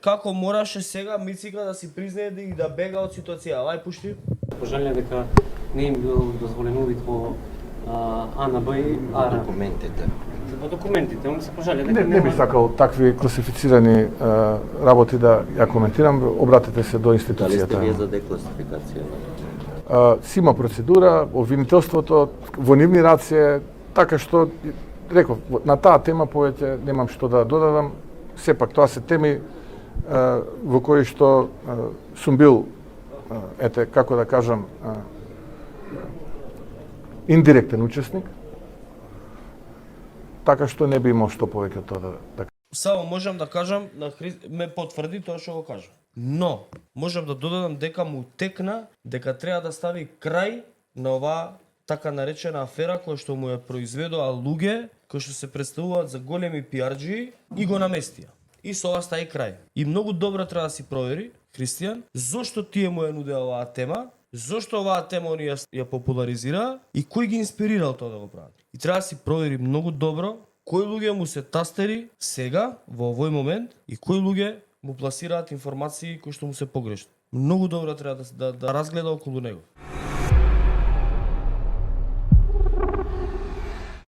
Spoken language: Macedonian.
Како мораше сега Мицика да си признае и да бега од ситуација? Ај пушти. Пожалија дека не им бил дозволен увид во А на Б и А на Документите. Во документите, он се пожалија дека Не би сакал такви класифицирани работи да ја коментирам, обратете се до Дали сте институцијата. вие за декласификација? Си има процедура, обвинителството во нивни раце, така што реков, на таа тема повеќе немам што да додадам. Сепак тоа се теми во кои што сум бил, ете, како да кажам, индиректен учесник, така што не би имал што повеќе од тоа да Само можам да кажам, ме потврди тоа што го кажа. Но, можам да додадам дека му текна дека треба да стави крај на оваа така наречена афера која што му ја произведоа луѓе кои што се представуваат за големи пиарџи и го наместија. И со ова стаи крај. И многу добро треба да си провери, Христијан, зошто тие му ја нудеа оваа тема, зошто оваа тема они ја популаризира и кој ги инспирирал тоа да го прават. И треба да си провери многу добро кои луѓе му се тастери сега, во овој момент, и кои луѓе му пласираат информации кои што му се погрешни. Многу добро треба да разгледа околу него.